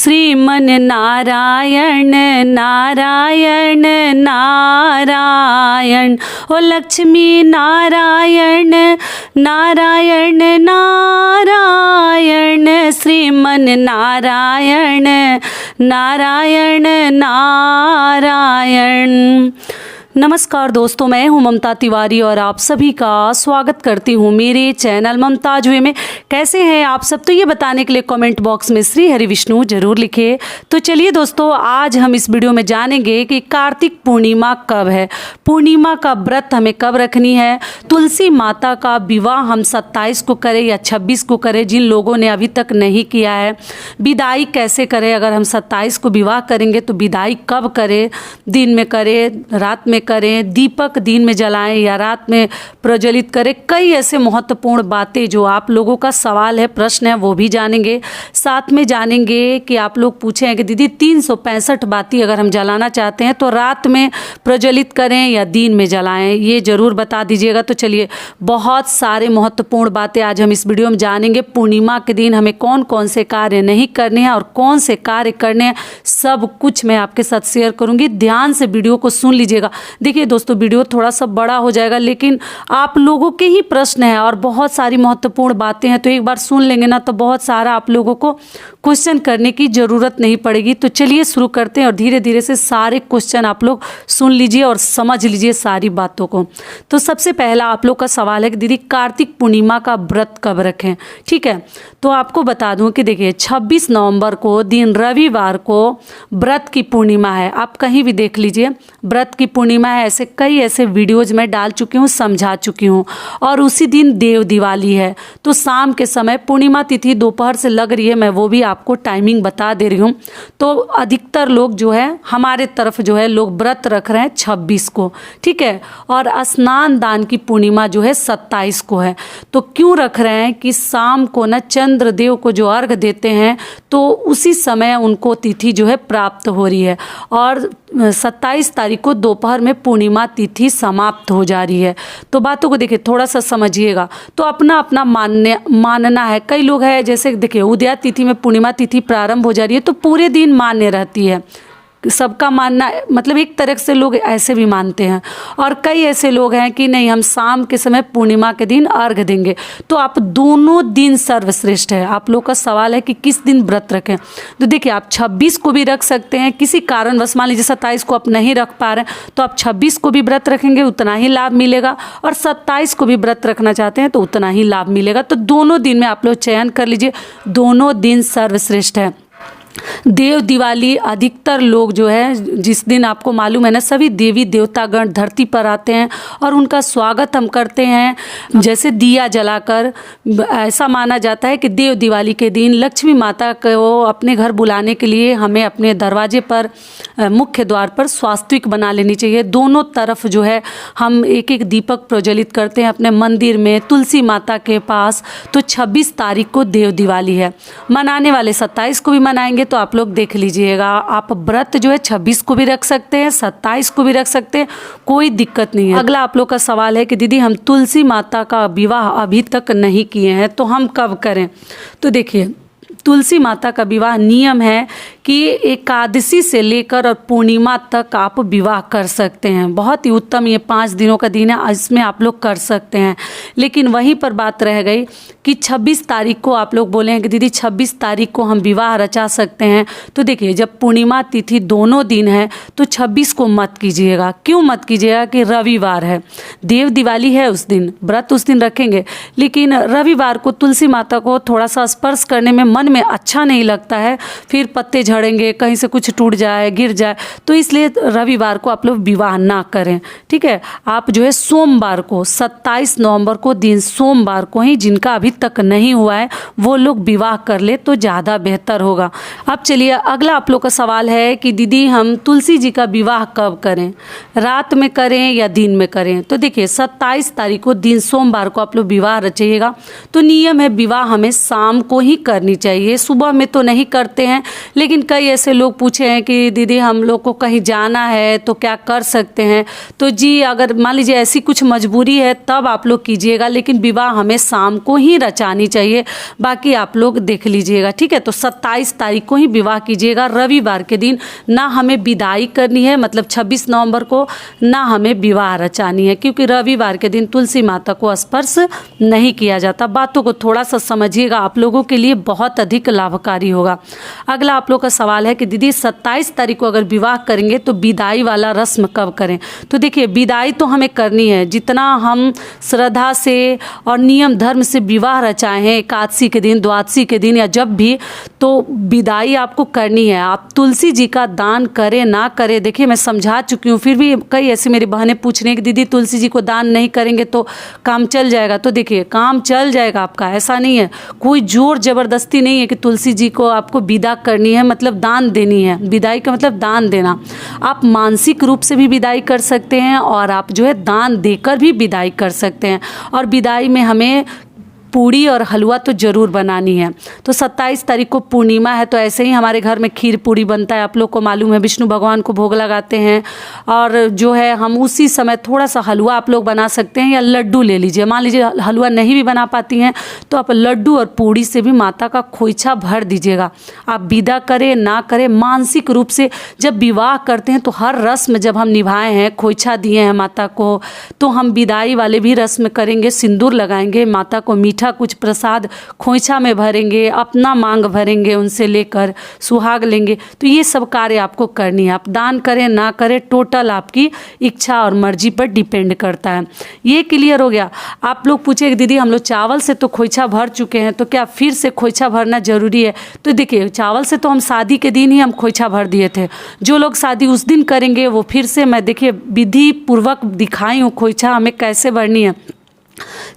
श्रीमन नारायण नारायण नारायण, ओ लक्ष्मी नारायण नारायण नारायण, श्रीमन नारायण नारायण नारायण। नमस्कार दोस्तों, मैं हूं ममता तिवारी और आप सभी का स्वागत करती हूं मेरे चैनल ममताज वे में। कैसे हैं आप सब, तो ये बताने के लिए कमेंट बॉक्स में श्री हरि विष्णु जरूर लिखिए। तो चलिए दोस्तों, आज हम इस वीडियो में जानेंगे कि कार्तिक पूर्णिमा कब है, पूर्णिमा का व्रत हमें कब रखनी है, तुलसी माता का विवाह हम 27 को करें या 26 को करें, जिन लोगों ने अभी तक नहीं किया है, विदाई कैसे करें, अगर हम 27 को विवाह करेंगे तो विदाई कब करें, दिन में करें, रात में करें, दीपक दिन में जलाएं या रात में प्रज्वलित करें। कई ऐसे महत्वपूर्ण बातें जो आप लोगों का सवाल है, प्रश्न है, वो भी जानेंगे। साथ में जानेंगे कि आप लोग पूछे हैं कि दीदी 365 बाती अगर हम जलाना चाहते हैं तो रात में प्रज्वलित करें या दिन में जलाएं, ये ज़रूर बता दीजिएगा। तो चलिए, बहुत सारे महत्वपूर्ण बातें आज हम इस वीडियो में जानेंगे। पूर्णिमा के दिन हमें कौन कौन से कार्य नहीं करने हैं और कौन से कार्य करने हैं, सब कुछ मैं आपके साथ शेयर करूँगी। ध्यान से वीडियो को सुन लीजिएगा। देखिए दोस्तों, वीडियो थोड़ा सा बड़ा हो जाएगा, लेकिन आप लोगों के ही प्रश्न है और बहुत सारी महत्वपूर्ण बातें हैं, तो एक बार सुन लेंगे ना तो बहुत सारा आप लोगों को क्वेश्चन करने की ज़रूरत नहीं पड़ेगी। तो चलिए शुरू करते हैं और धीरे धीरे से सारे क्वेश्चन आप लोग सुन लीजिए और समझ लीजिए सारी बातों को। तो सबसे पहला आप लोग का सवाल है कि दीदी कार्तिक पूर्णिमा का व्रत कब रखें। ठीक है, तो आपको बता दूं कि देखिए 26 नवंबर को दिन रविवार को व्रत की पूर्णिमा है। आप कहीं भी देख लीजिए, व्रत की पूर्णिमा है। ऐसे कई ऐसे वीडियोज मैं डाल चुकी हूँ, समझा चुकी हूँ। और उसी दिन देव दिवाली है, तो शाम के समय पूर्णिमा तिथि दोपहर से लग रही है, मैं वो भी आपको टाइमिंग बता दे रही हूँ। तो अधिकतर लोग जो है हमारे तरफ जो है लोग व्रत रख रहे हैं 26 को। ठीक है, और स्नान दान की पूर्णिमा जो है 27 को है। तो क्यों रख रहे हैं कि शाम को ना चंद्रदेव को जो अर्घ देते हैं तो उसी समय उनको तिथि जो है प्राप्त हो रही है, और 27 तारीख को दोपहर में पूर्णिमा तिथि समाप्त हो जा रही है। तो बातों को देखिए, थोड़ा सा समझिएगा। तो अपना अपना मानना है। कई लोग हैं जैसे देखिए उदया तिथि में पूर्णिमा तिथि प्रारंभ हो जा रही है तो पूरे दिन मान्य रहती है, सबका मानना, मतलब एक तरह से लोग ऐसे भी मानते हैं। और कई ऐसे लोग हैं कि नहीं, हम शाम के समय पूर्णिमा के दिन अर्घ देंगे। तो आप दोनों दिन सर्वश्रेष्ठ है। आप लोग का सवाल है कि किस दिन व्रत रखें, तो देखिए आप 26 को भी रख सकते हैं। किसी कारणवश मान लीजिए 27 को आप नहीं रख पा रहे हैं तो आप 26 को भी व्रत रखेंगे, उतना ही लाभ मिलेगा। और 27 को भी व्रत रखना चाहते हैं तो उतना ही लाभ मिलेगा। तो दोनों दिन में आप लोग चयन कर लीजिए, दोनों दिन सर्वश्रेष्ठ है। देव दिवाली अधिकतर लोग जो है, जिस दिन आपको मालूम है ना, सभी देवी देवतागण धरती पर आते हैं और उनका स्वागत हम करते हैं जैसे दिया जलाकर। ऐसा माना जाता है कि देव दिवाली के दिन लक्ष्मी माता को अपने घर बुलाने के लिए हमें अपने दरवाजे पर, मुख्य द्वार पर स्वास्तिक बना लेनी चाहिए। दोनों तरफ जो है हम एक एक दीपक प्रज्वलित करते हैं अपने मंदिर में, तुलसी माता के पास। तो 26 तारीख को देव दिवाली है। मनाने वाले 27 को भी मनाएंगे, तो आप लोग देख लीजिएगा। आप व्रत जो है 26 को भी रख सकते हैं, 27 को भी रख सकते हैं, कोई दिक्कत नहीं है। अगला आप लोग का सवाल है कि दीदी हम तुलसी माता का विवाह अभी तक नहीं किए हैं तो हम कब करें। तो देखिए, तुलसी माता का विवाह नियम है कि एकादशी से लेकर और पूर्णिमा तक आप विवाह कर सकते हैं। बहुत ही उत्तम, ये 5 दिनों का दिन है, इसमें आप लोग कर सकते हैं। लेकिन वहीं पर बात रह गई कि 26 तारीख को आप लोग बोले हैं कि दीदी 26 तारीख को हम विवाह रचा सकते हैं। तो देखिए, जब पूर्णिमा तिथि दोनों दिन है तो 26 को मत कीजिएगा। क्यों मत कीजिएगा कि रविवार है, देव दिवाली है, उस दिन व्रत उस दिन रखेंगे। लेकिन रविवार को तुलसी माता को थोड़ा सा स्पर्श करने में मन में अच्छा नहीं लगता है, फिर पत्ते झड़ेंगे, कहीं से कुछ टूट जाए, गिर जाए, तो इसलिए रविवार को आप लोग विवाह ना करें। ठीक है, आप जो है सोमवार को 27 नवंबर को दिन सोमवार को ही, जिनका अभी तक नहीं हुआ है वो लोग विवाह कर ले तो ज़्यादा बेहतर होगा। अब चलिए, अगला आप लोग का सवाल है कि दीदी हम तुलसी जी का विवाह कब करें, रात में करें या दिन में करें। तो देखिए 27 तारीख को दिन सोमवार को आप लोग विवाह रचिएगा। तो नियम है विवाह हमें शाम को ही करनी चाहिए, सुबह में तो नहीं करते हैं। लेकिन कई ऐसे लोग पूछे हैं कि दीदी हम लोग को कहीं जाना है तो क्या कर सकते हैं। तो जी अगर मान लीजिए ऐसी कुछ मजबूरी है तब आप लोग कीजिएगा, लेकिन विवाह हमें शाम को ही रचानी चाहिए, बाकी आप लोग देख लीजिएगा, ठीक है। तो 27 तारीख को ही विवाह कीजिएगा, रविवार के दिन। ना हमें विदाई करनी है, मतलब 26 नवंबर को, ना हमें विवाह रचानी है, क्योंकि रविवार के दिन तुलसी माता को स्पर्श नहीं किया जाता। बातों को थोड़ा सा समझिएगा, आप लोगों के लिए बहुत अधिक लाभकारी होगा। अगला आप लोग का सवाल है कि दीदी 27 तारीख को अगर विवाह करेंगे तो विदाई वाला रस्म कब करें। तो देखिए विदाई तो हमें करनी है, जितना हम श्रद्धा से और नियम धर्म से विवाह रचाए हैं, एकादशी के दिन, द्वादशी के दिन या जब भी, तो विदाई आपको करनी है। आप तुलसी जी का दान करें ना करें, देखिए मैं समझा चुकी हूँ, फिर भी कई ऐसी मेरी बहनें पूछ रही हैं कि दीदी तुलसी जी को दान नहीं करेंगे तो काम चल जाएगा। तो देखिए काम चल जाएगा आपका, ऐसा नहीं है, कोई जोर जबरदस्ती नहीं है कि तुलसी जी को आपको विदा करनी है, मतलब दान देनी है। विदाई का मतलब दान देना। आप मानसिक रूप से भी विदाई कर सकते हैं और आप जो है दान देकर भी विदाई कर सकते हैं। और विदाई में हमें पूड़ी और हलवा तो ज़रूर बनानी है। तो 27 तारीख को पूर्णिमा है, तो ऐसे ही हमारे घर में खीर पूड़ी बनता है, आप लोग को मालूम है, विष्णु भगवान को भोग लगाते हैं। और जो है हम उसी समय थोड़ा सा हलवा आप लोग बना सकते हैं या लड्डू ले लीजिए। मान लीजिए हलवा नहीं भी बना पाती हैं तो आप लड्डू और पूड़ी से भी माता का खोइछा भर दीजिएगा। आप विदा करें ना करें, मानसिक रूप से जब विवाह करते हैं तो हर रस्म जब हम निभाए हैं, खोइछा दिए हैं माता को, तो हम विदाई वाले भी रस्म करेंगे, सिंदूर लगाएंगे, माता को मीठा कुछ प्रसाद खोइछा में भरेंगे, अपना मांग भरेंगे, उनसे लेकर सुहाग लेंगे। तो ये सब कार्य आपको करनी है। आप दान करें ना करें, टोटल आपकी इच्छा और मर्जी पर डिपेंड करता है। ये क्लियर हो गया। आप लोग पूछे कि दीदी हम लोग चावल से तो खोइछा भर चुके हैं, तो क्या फिर से खोइछा भरना जरूरी है। तो देखिए चावल से तो हम शादी के दिन ही हम खोइछा भर दिए थे। जो लोग शादी उस दिन करेंगे वो फिर से, मैं देखिए विधि पूर्वक दिखाई हूँ खोइछा हमें कैसे भरनी है।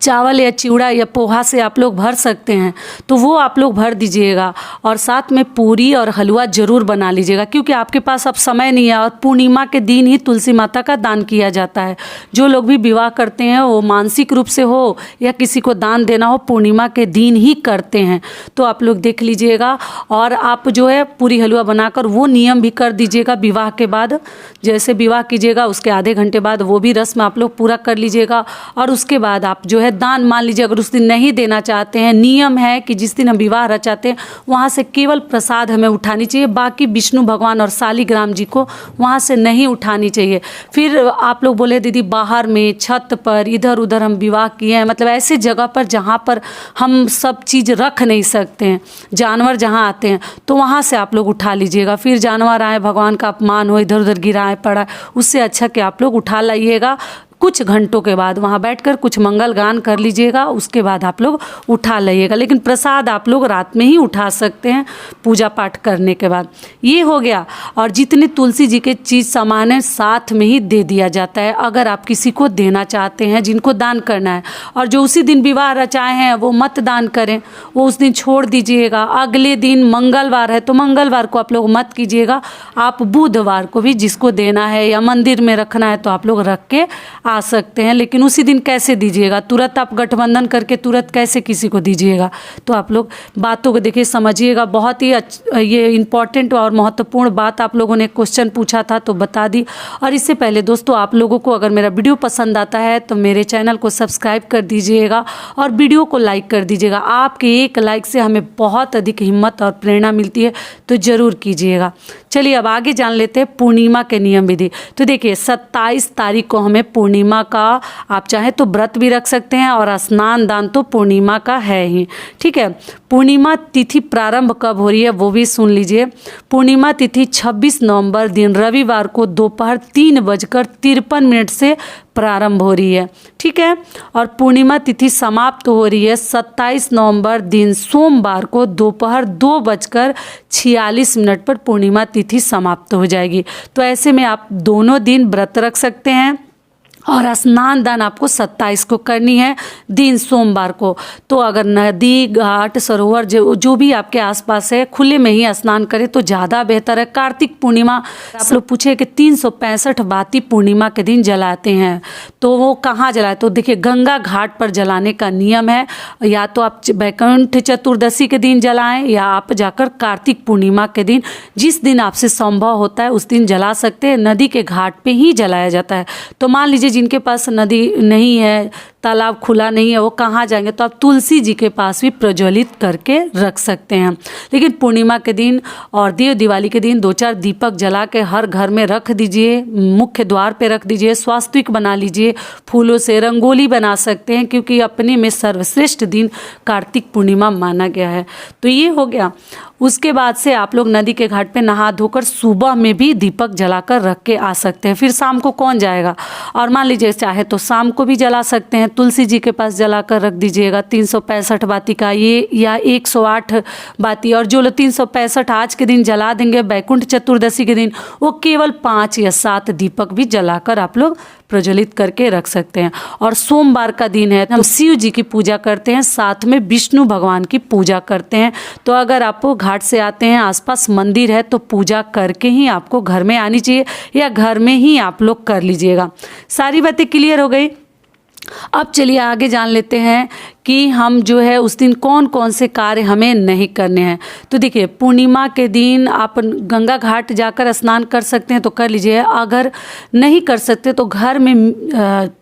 चावल या चिवड़ा या पोहा से आप लोग भर सकते हैं, तो वो आप लोग भर दीजिएगा। और साथ में पूरी और हलवा ज़रूर बना लीजिएगा, क्योंकि आपके पास अब समय नहीं है और पूर्णिमा के दिन ही तुलसी माता का दान किया जाता है। जो लोग भी विवाह करते हैं वो मानसिक रूप से हो या किसी को दान देना हो, पूर्णिमा के दिन ही करते हैं। तो आप लोग देख लीजिएगा और आप जो है पूरी हलवा बनाकर वो नियम भी कर दीजिएगा। विवाह के बाद जैसे विवाह कीजिएगा उसके आधे घंटे बाद वो भी रस्म आप लोग पूरा कर लीजिएगा। और उसके बाद आप जो है दान, मान लीजिए अगर उस दिन नहीं देना चाहते हैं, नियम है कि जिस दिन हम विवाह रचाते हैं वहाँ से केवल प्रसाद हमें उठानी चाहिए, बाकी विष्णु भगवान और शालिग्राम जी को वहाँ से नहीं उठानी चाहिए। फिर आप लोग बोले दीदी बाहर में छत पर इधर उधर हम विवाह किए हैं, मतलब ऐसी जगह पर जहाँ पर हम सब चीज़ रख नहीं सकते हैं, जानवर जहाँ आते हैं तो वहाँ से आप लोग उठा लीजिएगा। फिर जानवर आए, भगवान का अपमान हो, इधर उधर गिराए पड़ा, उससे अच्छा कि आप लोग उठा लाइएगा। कुछ घंटों के बाद वहाँ बैठकर कुछ मंगल गान कर लीजिएगा, उसके बाद आप लोग उठा लाइएगा। लेकिन प्रसाद आप लोग रात में ही उठा सकते हैं पूजा पाठ करने के बाद। ये हो गया। और जितने तुलसी जी के चीज़ सामान है साथ में ही दे दिया जाता है, अगर आप किसी को देना चाहते हैं जिनको दान करना है। और जो उसी दिन विवाह रचाए हैं वो मत दान करें, वो उस दिन छोड़ दीजिएगा। अगले दिन मंगलवार है तो मंगलवार को आप लोग मत कीजिएगा। आप बुधवार को भी जिसको देना है या मंदिर में रखना है तो आप लोग रख के आ सकते हैं। लेकिन उसी दिन कैसे दीजिएगा, तुरंत आप गठबंधन करके तुरंत कैसे किसी को दीजिएगा। तो आप लोग बातों को देखिए, समझिएगा। बहुत ही ये इम्पॉर्टेंट और महत्वपूर्ण बात आप लोगों ने क्वेश्चन पूछा था तो बता दी। और इससे पहले दोस्तों आप लोगों को अगर मेरा वीडियो पसंद आता है तो मेरे चैनल को सब्सक्राइब कर दीजिएगा और वीडियो को लाइक कर दीजिएगा। आपके एक लाइक से हमें बहुत अधिक हिम्मत और प्रेरणा मिलती है, तो ज़रूर कीजिएगा। चलिए अब आगे जान लेते हैं पूर्णिमा के नियम विधि। तो देखिए 27 तारीख को हमें पूर्णिमा का, आप चाहे तो व्रत भी रख सकते हैं और स्नान दान तो पूर्णिमा का है ही, ठीक है। पूर्णिमा तिथि प्रारंभ कब हो रही है वो भी सुन लीजिए। पूर्णिमा तिथि 26 नवंबर दिन रविवार को दोपहर 3:53 से प्रारंभ हो रही है, ठीक है। और पूर्णिमा तिथि समाप्त हो रही है 27 नवंबर दिन सोमवार को दोपहर 2:46 पर पूर्णिमा तिथि समाप्त हो जाएगी। तो ऐसे में आप दोनों दिन व्रत रख सकते हैं और स्नान दान आपको 27 को करनी है, दिन सोमवार को। तो अगर नदी, घाट, सरोवर जो भी आपके आसपास है, खुले में ही स्नान करें तो ज़्यादा बेहतर है। कार्तिक पूर्णिमा, आप लोग पूछे कि 365 बाती पूर्णिमा के दिन जलाते हैं, तो वो कहाँ जलाए? तो देखिए, गंगा घाट पर जलाने का नियम है। या तो आप वैकुंठ चतुर्दशी के दिन जलाएं, या आप जाकर कार्तिक पूर्णिमा के दिन, जिस दिन आपसे संभव होता है उस दिन जला सकते हैं। नदी के घाट पे ही जलाया जाता है। तो मान लीजिए जिनके पास नदी नहीं है, तालाब खुला नहीं है, वो कहाँ जाएंगे? तो आप तुलसी जी के पास भी प्रज्वलित करके रख सकते हैं। लेकिन पूर्णिमा के दिन और देव दिवाली के दिन 2-4 दीपक जला के हर घर में रख दीजिए, मुख्य द्वार पे रख दीजिए, स्वास्तिक बना लीजिए, फूलों से रंगोली बना सकते हैं, क्योंकि अपने में सर्वश्रेष्ठ दिन कार्तिक पूर्णिमा माना गया है। तो ये हो गया। उसके बाद से आप लोग नदी के घाट पे नहा धोकर सुबह में भी दीपक जलाकर रख के आ सकते हैं। फिर शाम को कौन जाएगा? और मान लीजिए चाहे तो शाम को भी जला सकते हैं, तुलसी जी के पास जलाकर रख दीजिएगा 365 बाती का ये, या 108 बाती। और जो लोग 365 आज के दिन जला देंगे, वैकुंठ चतुर्दशी के दिन, वो केवल 5 या 7 दीपक भी जलाकर आप लोग प्रज्वलित करके रख सकते हैं। और सोमवार का दिन है, हम शिव जी की पूजा करते हैं, साथ में विष्णु भगवान की पूजा करते हैं। तो अगर आप घाट से आते हैं, आसपास मंदिर है, तो पूजा करके ही आपको घर में आनी चाहिए, या घर में ही आप लोग कर लीजिएगा। सारी बातें क्लियर हो गई। अब चलिए आगे जान लेते हैं कि हम जो है उस दिन कौन कौन से कार्य हमें नहीं करने हैं। तो देखिए, पूर्णिमा के दिन आप गंगा घाट जाकर स्नान कर सकते हैं तो कर लीजिए। अगर नहीं कर सकते तो घर में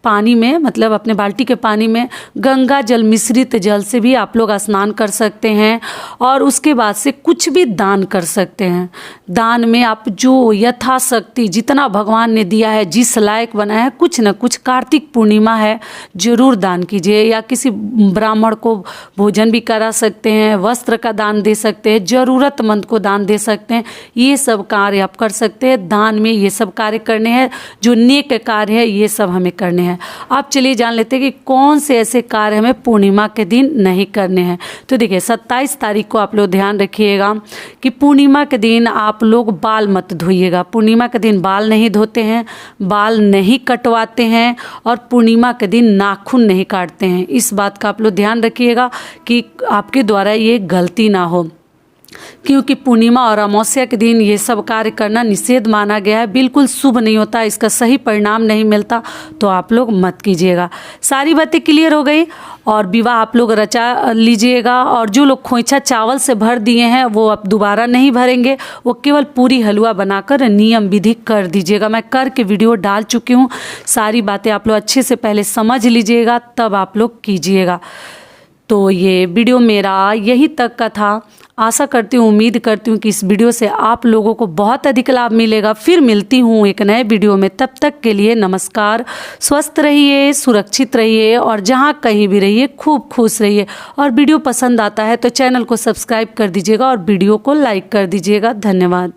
पानी में, मतलब अपने बाल्टी के पानी में गंगा जल मिश्रित जल से भी आप लोग स्नान कर सकते हैं। और उसके बाद से कुछ भी दान कर सकते हैं। दान में आप जो यथाशक्ति जितना भगवान ने दिया है, जिस लायक बनाया है, कुछ न कुछ कार्तिक पूर्णिमा है, जरूर दान कीजिए। या किसी ब्राह्मण को भोजन भी करा सकते हैं, वस्त्र का दान दे सकते हैं, ज़रूरतमंद को दान दे सकते हैं। ये सब कार्य आप कर सकते हैं। दान में ये सब कार्य करने हैं, जो नेक कार्य है ये सब हमें करने हैं। अब चलिए जान लेते हैं कि कौन से ऐसे कार्य हमें पूर्णिमा के दिन नहीं करने हैं। तो देखिए, 27 तारीख को आप लोग ध्यान रखिएगा कि पूर्णिमा के दिन आप लोग बाल मत धोइएगा। पूर्णिमा के दिन बाल नहीं धोते हैं, बाल नहीं कटवाते हैं, और पूर्णिमा के दिन नाखून नहीं काटते हैं। इस बात का आप लोग ध्यान रखिएगा कि आपके द्वारा ये गलती ना हो, क्योंकि पूर्णिमा और अमावस्या के दिन ये सब कार्य करना निषेध माना गया है। बिल्कुल शुभ नहीं होता, इसका सही परिणाम नहीं मिलता, तो आप लोग मत कीजिएगा। सारी बातें क्लियर हो गई। और विवाह आप लोग रचा लीजिएगा। और जो लोग खोइछा चावल से भर दिए हैं वो अब दोबारा नहीं भरेंगे, वो केवल पूरी हलवा बनाकर नियम विधि कर दीजिएगा। मैं करके वीडियो डाल चुकी हूँ, सारी बातें आप लोग अच्छे से पहले समझ लीजिएगा, तब आप लोग कीजिएगा। तो ये वीडियो मेरा यही तक का था। आशा करती हूँ, उम्मीद करती हूँ कि इस वीडियो से आप लोगों को बहुत अधिक लाभ मिलेगा। फिर मिलती हूँ एक नए वीडियो में, तब तक के लिए नमस्कार। स्वस्थ रहिए, सुरक्षित रहिए, और जहाँ कहीं भी रहिए खूब खुश रहिए। और वीडियो पसंद आता है तो चैनल को सब्सक्राइब कर दीजिएगा और वीडियो को लाइक कर दीजिएगा। धन्यवाद।